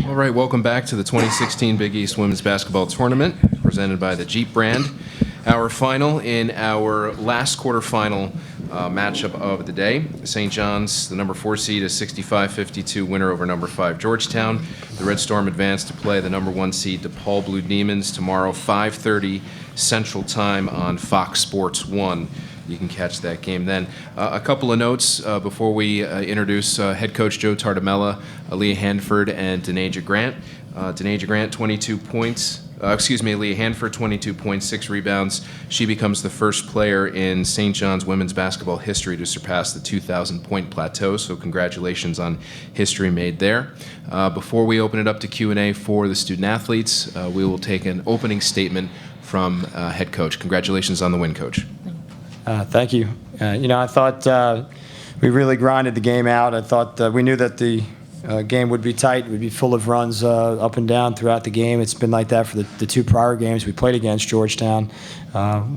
All right, welcome back to the 2016 Big East Women's Basketball Tournament, presented by the Jeep brand. Our final in our last quarterfinal matchup of the day. St. John's, the number 4 seed, a 65-52 winner over number 5 Georgetown. The Red Storm advanced to play the number 1 seed DePaul Blue Demons tomorrow, 5:30 Central Time on Fox Sports 1. You can catch that game then. A couple of notes before we introduce head coach Joe Tardamella, Aaliyah Hanford, and Denaja Grant. Denaja Grant, 22 points. Aaliyah Hanford, 22 points, 6 rebounds. She becomes the first player in St. John's women's basketball history to surpass the 2,000-point plateau, so congratulations on history made there. Before we open it up to Q&A for the student-athletes, we will take an opening statement from head coach. Congratulations on the win, Coach. Thank you. I thought we really grinded the game out. I thought we knew that the game would be tight, would be full of runs up and down throughout the game. It's been like that for the 2 prior games we played against Georgetown,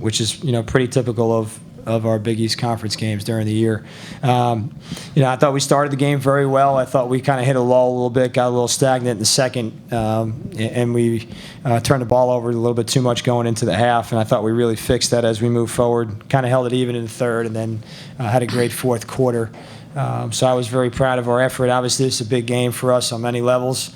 which is pretty typical of our Big East Conference games during the year. I thought we started the game very well. I thought we kind of hit a lull a little bit, got a little stagnant in the second, and we turned the ball over a little bit too much going into the half, and I thought we really fixed that as we moved forward, kind of held it even in the third, and then had a great fourth quarter. So I was very proud of our effort. Obviously, it's a big game for us on many levels.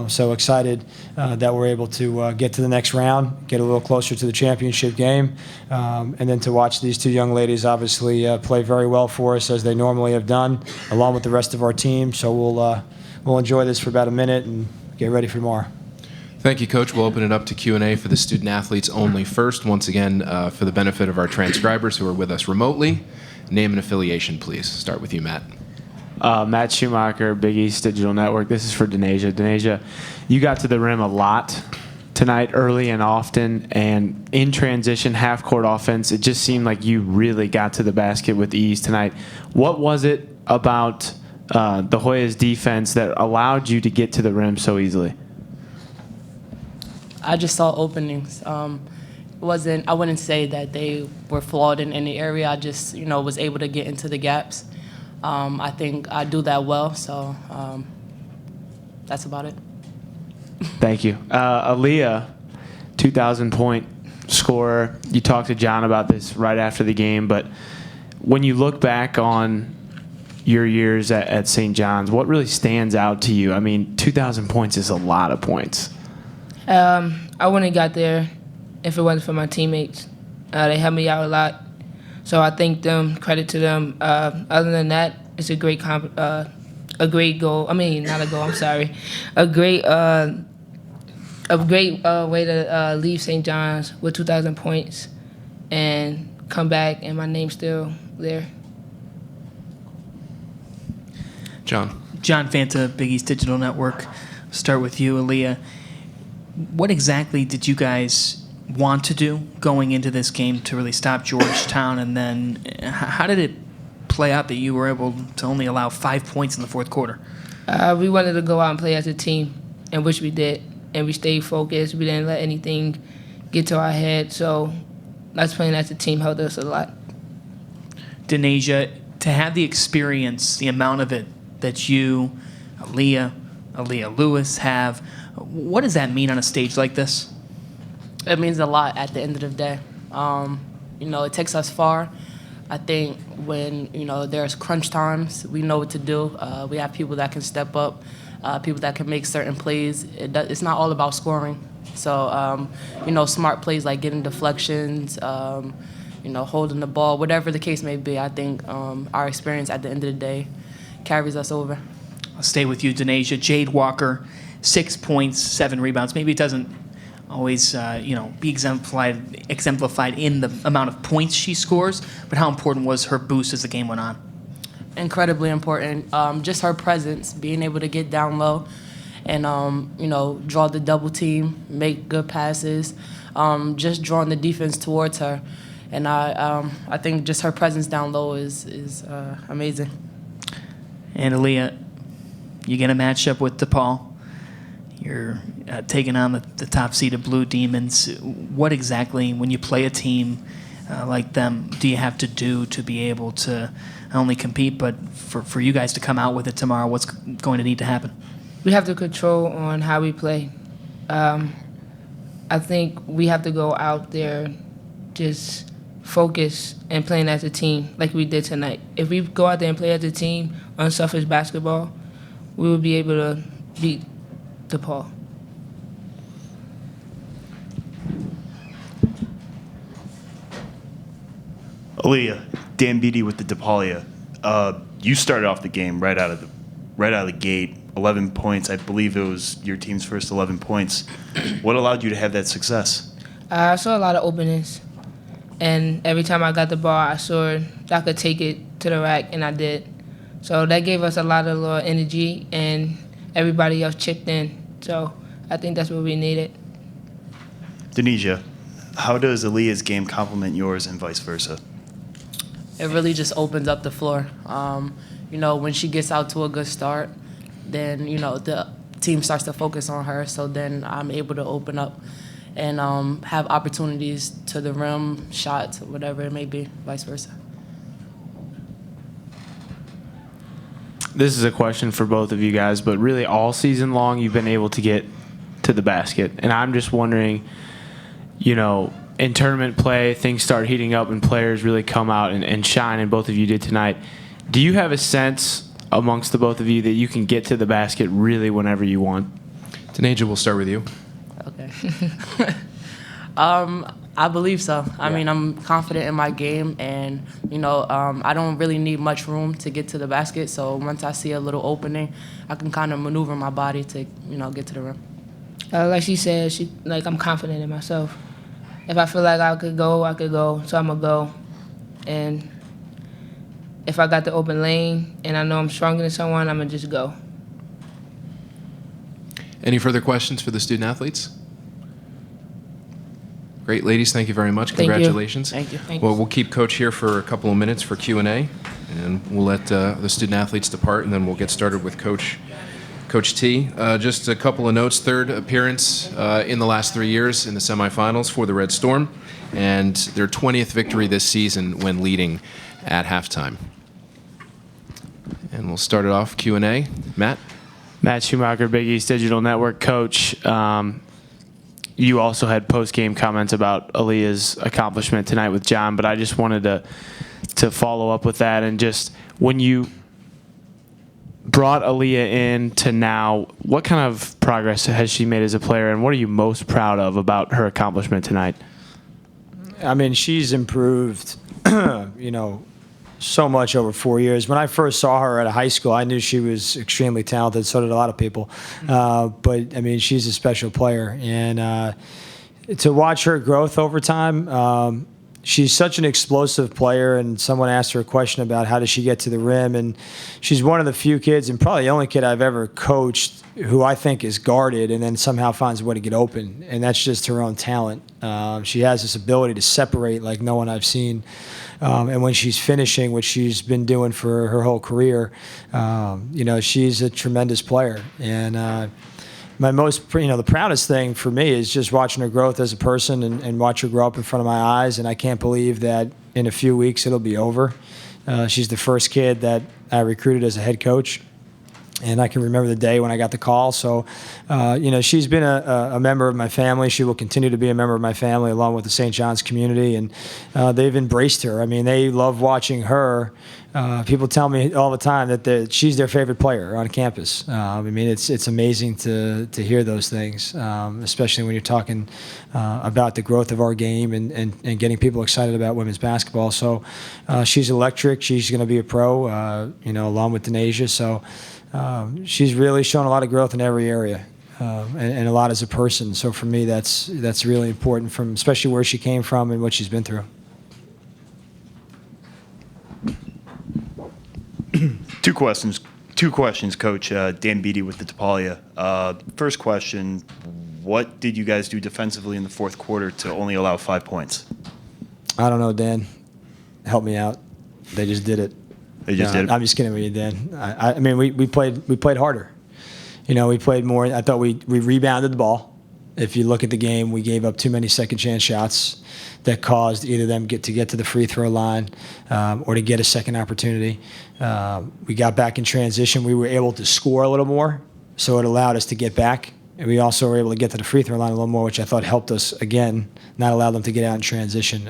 So excited that we're able to get to the next round, get a little closer to the championship game, and then to watch these 2 young ladies obviously play very well for us as they normally have done, along with the rest of our team. So we'll enjoy this for about a minute and get ready for tomorrow. Thank you, Coach. We'll open it up to Q&A for the student-athletes only first. Once again, for the benefit of our transcribers who are with us remotely, name and affiliation, please. Start with you, Matt. Matt Schumacher, Big East Digital Network. This is for Denaja. Denaja, you got to the rim a lot tonight, early and often, and in transition, half-court offense, it just seemed like you really got to the basket with ease tonight. What was it about the Hoyas' defense that allowed you to get to the rim so easily? I just saw openings. I wouldn't say that they were flawed in any area. I just, was able to get into the gaps. I think I do that well, so that's about it. Thank you. Aaliyah, 2,000-point scorer. You talked to John about this right after the game, but when you look back on your years at St. John's, what really stands out to you? I mean, 2,000 points is a lot of points. I wouldn't have got there if it wasn't for my teammates. They helped me out a lot, so I thank them. Credit to them. Other than that, it's a great goal. I mean, not a goal. I'm sorry. A great way to leave St. John's with 2,000 points and come back, and my name's still there. John Fanta, Big East Digital Network. Start with you, Aaliyah. What exactly did you guys want to do going into this game to really stop Georgetown, and then how did it play out that you were able to only allow 5 points in the fourth quarter? We wanted to go out and play as a team, and which we did, and we stayed focused. We didn't let anything get to our head, so us playing as a team helped us a lot. Denaja, to have the experience, the amount of it that you, Aaliyah Lewis have, what does that mean on a stage like this? It means a lot at the end of the day. It takes us far. I think when, there's crunch times, we know what to do. We have people that can step up, people that can make certain plays. It's not all about scoring. So, smart plays like getting deflections, holding the ball, whatever the case may be. I think our experience at the end of the day carries us over. I'll stay with you, Denaja. Jade Walker, 6 points, 7 rebounds. Maybe it doesn't always, be exemplified in the amount of points she scores, but how important was her boost as the game went on? Incredibly important. Just her presence, being able to get down low and, draw the double team, make good passes, just drawing the defense towards her. And I think just her presence down low is amazing. And Aaliyah, you get a matchup with DePaul. You're taking on the top seeded Blue Demons. What exactly, when you play a team like them, do you have to do to be able to not only compete, but for you guys to come out with it tomorrow? What's going to need to happen? we have to control on how we play. I think we have to go out there just focus and playing as a team like we did tonight. If we go out there and play as a team, unselfish basketball, we will be able to beat DePaul. Aaliyah, Dan Beatty with the DePaulia. You started off the game right out of the gate, 11 points. I believe it was your team's first 11 points. What allowed you to have that success? I saw a lot of openings, and every time I got the ball, I saw I could take it to the rack, and I did. So that gave us a lot of little energy, and everybody else chipped in. So I think that's what we needed. Denesia, how does Aaliyah's game complement yours and vice versa? It really just opens up the floor. When she gets out to a good start, then, the team starts to focus on her. So then I'm able to open up and have opportunities to the rim, shots, whatever it may be, vice versa. This is a question for both of you guys, but really all season long you've been able to get to the basket. And I'm just wondering, in tournament play, things start heating up and players really come out and shine, and both of you did tonight. Do you have a sense amongst the both of you that you can get to the basket really whenever you want? Deneja, we'll start with you. Okay. I believe so. I mean, I'm confident in my game, and, I don't really need much room to get to the basket. So once I see a little opening, I can kind of maneuver my body to, get to the rim. Like she said, I'm confident in myself. If I feel like I could go, so I'm going to go. And if I got the open lane and I know I'm stronger than someone, I'm going to just go. Any further questions for the student athletes? Great, ladies. Thank you very much. Thank you. Congratulations. Thank you. Well, we'll keep Coach here for a couple of minutes for Q&A, and we'll let the student athletes depart, and then we'll get started with Coach T. Just a couple of notes. Third appearance in the last 3 years in the semifinals for the Red Storm, and their 20th victory this season when leading at halftime. And we'll start it off, Q&A. Matt? Matt Schumacher, Big East Digital Network coach. You also had post-game comments about Aaliyah's accomplishment tonight with John, but I just wanted to follow up with that. And just when you brought Aaliyah in to now, what kind of progress has she made as a player, and what are you most proud of about her accomplishment tonight? I mean, she's improved, so much over 4 years. When I first saw her at a high school, I knew she was extremely talented. So did a lot of people. But, I mean, she's a special player. And to watch her growth over time, she's such an explosive player. And someone asked her a question about how does she get to the rim. And she's one of the few kids, and probably the only kid I've ever coached, who I think is guarded and then somehow finds a way to get open. And that's just her own talent. She has this ability to separate like no one I've seen. And when she's finishing, which she's been doing for her whole career, she's a tremendous player. And my most, the proudest thing for me is just watching her growth as a person and watch her grow up in front of my eyes. And I can't believe that in a few weeks it'll be over. She's the first kid that I recruited as a head coach. And I can remember the day when I got the call. So, she's been a member of my family. She will continue to be a member of my family along with the St. John's community. And they've embraced her. I mean, they love watching her. People tell me all the time that she's their favorite player on campus. I mean, it's amazing to hear those things, especially when you're talking about the growth of our game and getting people excited about women's basketball. So she's electric. She's going to be a pro, along with Denesia. So she's really shown a lot of growth in every area. And a lot as a person. So for me, that's really important, from especially where she came from and what she's been through. Two questions, Coach. Dan Beatty with the DePaulia. First question, what did you guys do defensively in the fourth quarter to only allow 5 points? I don't know, Dan. Help me out. They just did it. They just did it? I'm just kidding with you, Dan. I mean, we played harder. We played more. I thought we rebounded the ball. If you look at the game, we gave up too many second chance shots that caused either them to get to the free throw line or to get a second opportunity. We got back in transition. We were able to score a little more, so it allowed us to get back. And we also were able to get to the free throw line a little more, which I thought helped us, again, not allow them to get out in transition.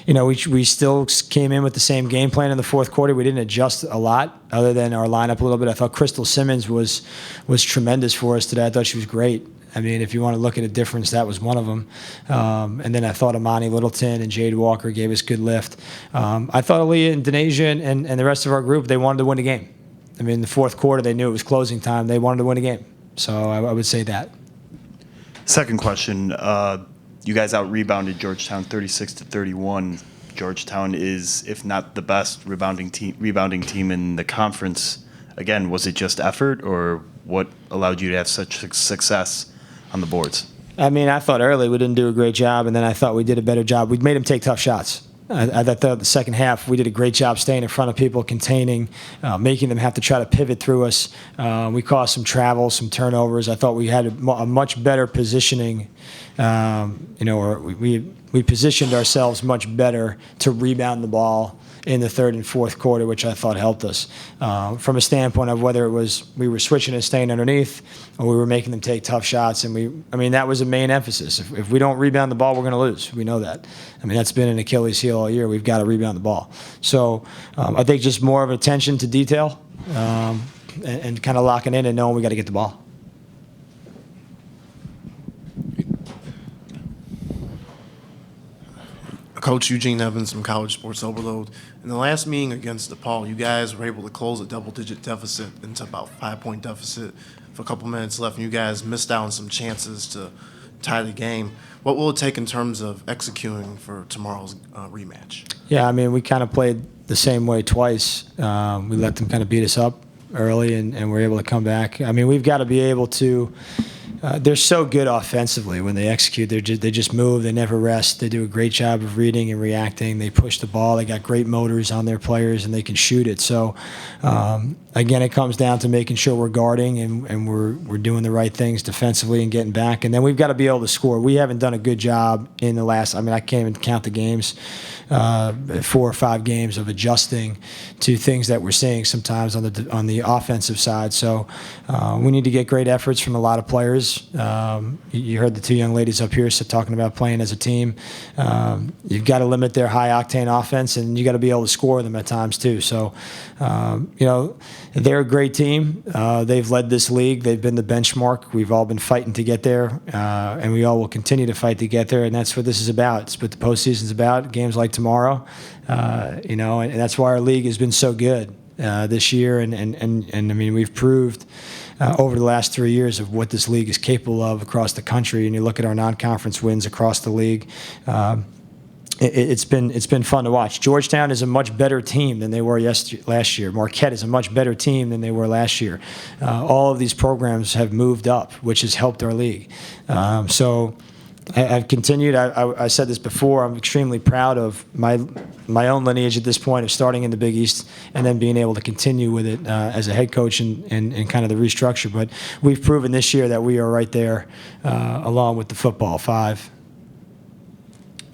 We still came in with the same game plan in the fourth quarter. We didn't adjust a lot other than our lineup a little bit. I thought Crystal Simmons was tremendous for us today. I thought she was great. I mean, if you want to look at a difference, that was one of them. And then I thought Amani Littleton and Jade Walker gave us good lift. I thought Aaliyah and Denasia and the rest of our group, they wanted to win the game. I mean, in the fourth quarter, they knew it was closing time. They wanted to win the game. So I would say that. Second question. You guys out-rebounded Georgetown 36-31. Georgetown is, if not the best rebounding team in the conference. Again, was it just effort, or what allowed you to have such success on the boards? I mean, I thought early we didn't do a great job, and then I thought we did a better job. We made them take tough shots. I thought the second half we did a great job staying in front of people, containing, making them have to try to pivot through us. We caused some travel, some turnovers. I thought we had a much better positioning. Or we positioned ourselves much better to rebound the ball in the third and fourth quarter, which I thought helped us from a standpoint of whether it was we were switching and staying underneath, or we were making them take tough shots. And that was a main emphasis. If we don't rebound the ball, we're going to lose. We know that. I mean, that's been an Achilles heel all year. We've got to rebound the ball. So I think just more of attention to detail and kind of locking in and knowing we got to get the ball. Coach Eugene Evans from College Sports Overload. In the last meeting against DePaul, you guys were able to close a double-digit deficit into about 5-point deficit for a couple minutes left, and you guys missed out on some chances to tie the game. What will it take in terms of executing for tomorrow's rematch? Yeah, I mean, we kind of played the same way twice. We let them kind of beat us up early, and we're able to come back. I mean, we've got to be able to they're so good offensively when they execute. They just move. They never rest. They do a great job of reading and reacting. They push the ball. They got great motors on their players, and they can shoot it. So, again, it comes down to making sure we're guarding and we're doing the right things defensively and getting back. And then we've got to be able to score. We haven't done a good job in the last. I mean, I can't even count the games, 4 or 5 games of adjusting to things that we're seeing sometimes on the offensive side. So, we need to get great efforts from a lot of players. You heard the 2 young ladies up here talking about playing as a team. You've got to limit their high-octane offense, and you got to be able to score them at times too. So, they're a great team. They've led this league. They've been the benchmark. We've all been fighting to get there, and we all will continue to fight to get there. And that's what this is about. It's what the postseason's about. Games like tomorrow, and that's why our league has been so good this year. And I mean, we've proved over the last 3 years of what this league is capable of across the country. And you look at our non-conference wins across the league. It's been fun to watch. Georgetown is a much better team than they were last year. Marquette is a much better team than they were last year. All of these programs have moved up, which has helped our league. So I've continued. I said this before. I'm extremely proud of my own lineage at this point of starting in the Big East and then being able to continue with it as a head coach and kind of the restructure. But we've proven this year that we are right there along with the football 5.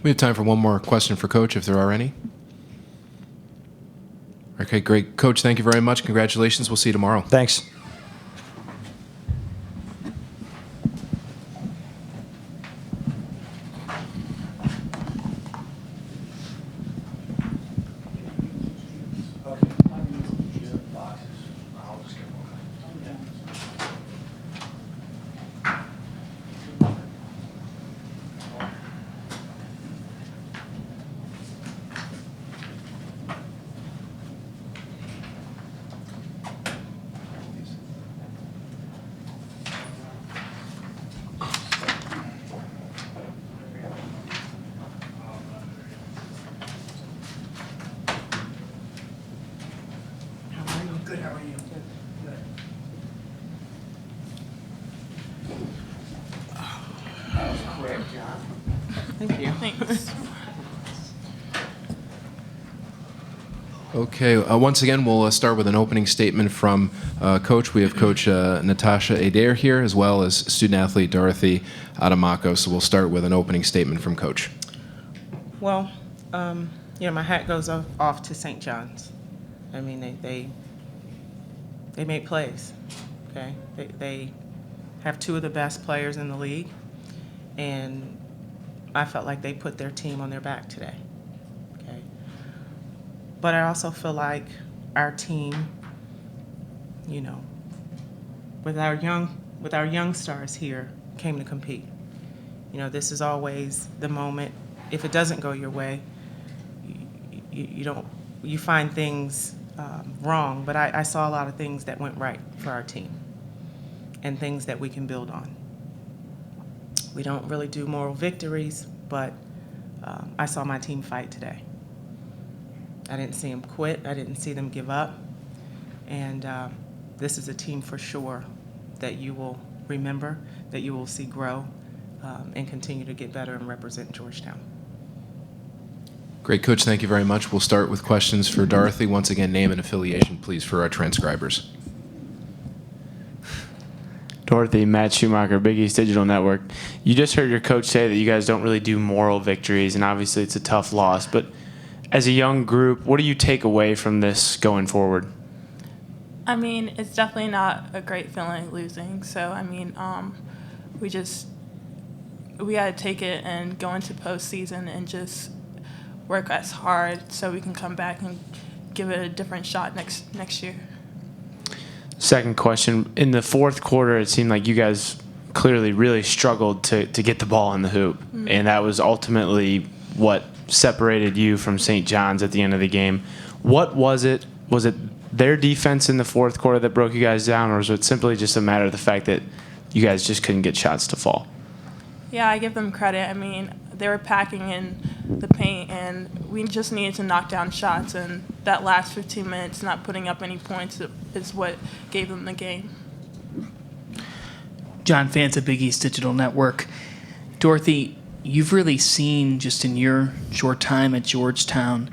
We have time for one more question for Coach, if there are any. Okay, great. Coach, thank you very much. Congratulations. We'll see you tomorrow. Thanks. Okay, once again, we'll start with an opening statement from Coach. We have Coach Natasha Adair here, as well as student-athlete Dorothy Adamako. So we'll start with an opening statement from Coach. Well, my hat goes off to St. John's. I mean, they made plays. Okay, they have two of the best players in the league, and I felt like they put their team on their back today. Okay, but I also feel like our team, you know, with our young stars here, came to compete. You know, this is always the moment. If it doesn't go your way, you find things wrong. But I saw a lot of things that went right for our team, and things that we can build on. We don't really do moral victories, but I saw my team fight today. I didn't see them quit. I didn't see them give up. And this is a team for sure that you will remember, that you will see grow, and continue to get better and represent Georgetown. Great, Coach. Thank you very much. We'll start with questions for Dorothy. Once again, name and affiliation, please, for our transcribers. Dorothy, Matt Schumacher, Big East Digital Network. You just heard your coach say that you guys don't really do moral victories, and obviously it's a tough loss. But as a young group, what do you take away from this going forward? I mean, it's definitely not a great feeling losing. So, I mean, we got to take it and go into postseason and just work as hard so we can come back and give it a different shot next year. Second question. In the fourth quarter, it seemed like you guys clearly really struggled to get the ball in the hoop. Mm-hmm. And that was ultimately what separated you from St. John's at the end of the game. What was it? Was it their defense in the fourth quarter that broke you guys down, or was it simply just a matter of the fact that you guys just couldn't get shots to fall? Yeah, I give them credit. I mean, they were packing in the paint, and we just needed to knock down shots, and that last 15 minutes not putting up any points is what gave them the game. John Fanta, Big East Digital Network. Dorothy, you've really seen just in your short time at Georgetown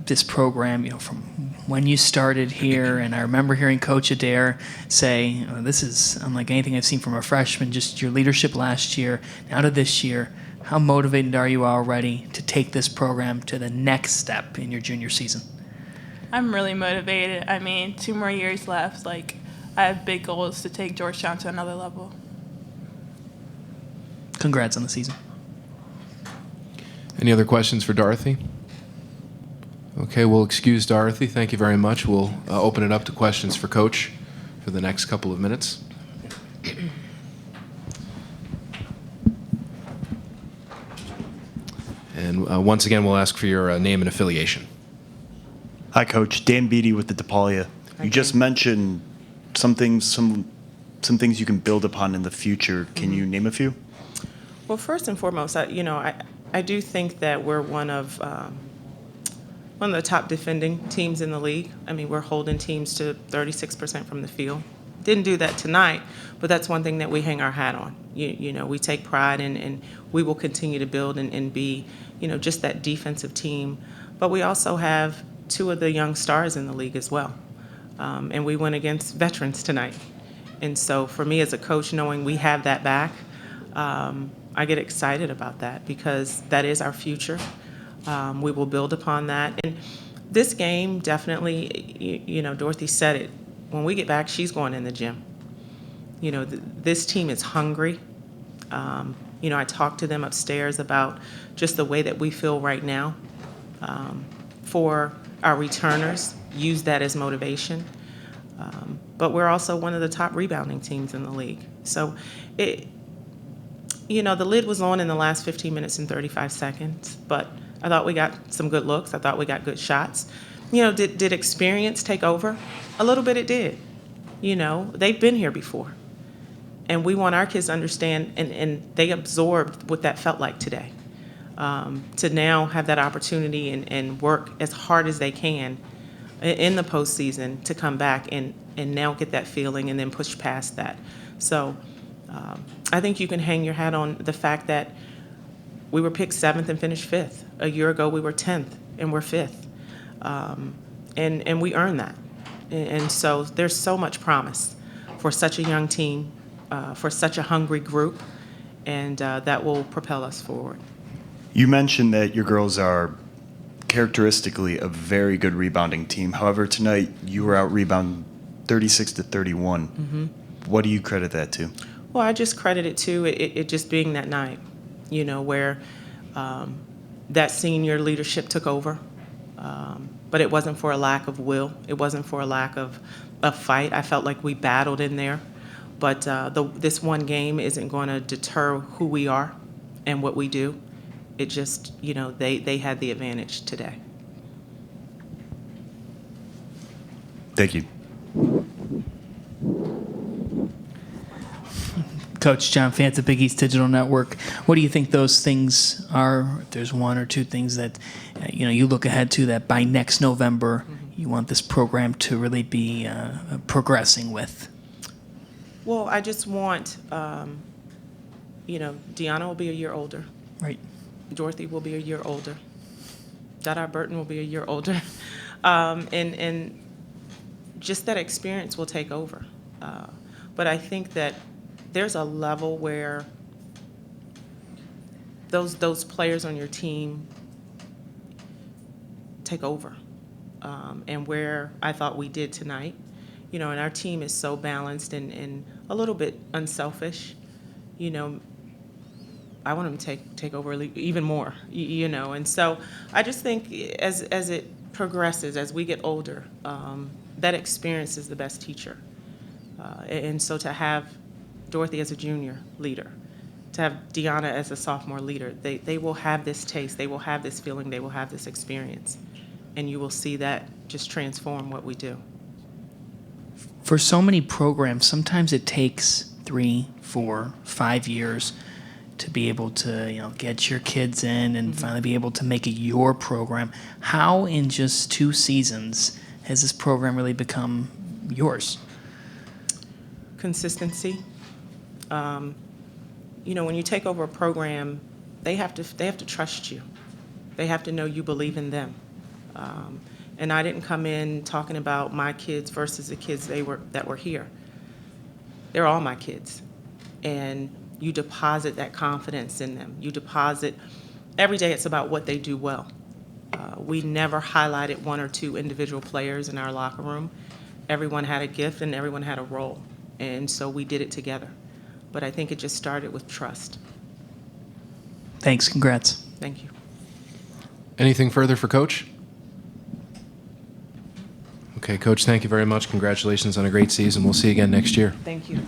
this program, from when you started here, and I remember hearing Coach Adair say, this is unlike anything I've seen from a freshman, just your leadership last year, now to this year. How motivated are you already to take this program to the next step in your junior season? I'm really motivated. I mean, 2 more years left. I have big goals to take Georgetown to another level. Congrats on the season. Any other questions for Dorothy? Okay, we'll excuse Dorothy. Thank you very much. We'll open it up to questions for Coach for the next couple of minutes. And once again, we'll ask for your name and affiliation. Hi, Coach. Dan Beatty with the DePaulia. You just mentioned some things you can build upon in the future. Can you name a few? Well, first and foremost, I do think that we're one of the top defending teams in the league. I mean, we're holding teams to 36% from the field. Didn't do that tonight, but that's one thing that we hang our hat on. We take pride in, and we will continue to build and be, just that defensive team. But we also have 2 of the young stars in the league as well. And we went against veterans tonight. And so for me as a coach, knowing we have that back, I get excited about that because that is our future. We will build upon that. And this game definitely, Dorothy said it. When we get back, she's going in the gym. This team is hungry. I talked to them upstairs about just the way that we feel right now. For our returners, use that as motivation. But we're also one of the top rebounding teams in the league. So, the lid was on in the last 15 minutes and 35 seconds, but I thought we got some good looks. I thought we got good shots. Did experience take over? A little bit it did. They've been here before. And we want our kids to understand, and they absorbed what that felt like today. To now have that opportunity and work as hard as they can in the postseason to come back and now get that feeling and then push past that. So I think you can hang your hat on the fact that we were picked 7th and finished 5th. A year ago, we were 10th and we're 5th. And we earned that. And so there's so much promise for such a young team, for such a hungry group, and that will propel us forward. You mentioned that your girls are characteristically a very good rebounding team. However, tonight you were out rebounded 36-31. What do you credit that to? Well, I just credit it to it just being that night, where that senior leadership took over. But it wasn't for a lack of will. It wasn't for a lack of fight. I felt like we battled in there. But this one game isn't going to deter who we are and what we do. It just, they had the advantage today. Thank you. Coach John Fanta, Big East Digital Network. What do you think those things are? If there's one or two things that you look ahead to that by next November you want this program to really be progressing with. Well, I just want, Deanna will be a year older. Right. Dorothy will be a year older. Dada Burton will be a year older, and just that experience will take over. But I think that there's a level where those players on your team take over, and where I thought we did tonight. And our team is so balanced and a little bit unselfish. I want them to take over even more. And so I just think as it progresses, as we get older, that experience is the best teacher. And so to have Dorothy as a junior leader, to have Deanna as a sophomore leader, they will have this taste, they will have this feeling, they will have this experience. And you will see that just transform what we do. For so many programs, sometimes it takes 3, 4, 5 years to be able to get your kids in and finally be able to make it your program. How in just 2 seasons has this program really become yours? Consistency. When you take over a program, they have to trust you. They have to know you believe in them. And I didn't come in talking about my kids versus the kids that were here. They're all my kids. And you deposit that confidence in them. You deposit, every day it's about what they do well. We never highlighted 1 or 2 individual players in our locker room. Everyone had a gift and everyone had a role. And so we did it together. But I think it just started with trust. Thanks. Congrats. Thank you. Anything further for Coach? Okay, Coach, thank you very much. Congratulations on a great season. We'll see you again next year. Thank you.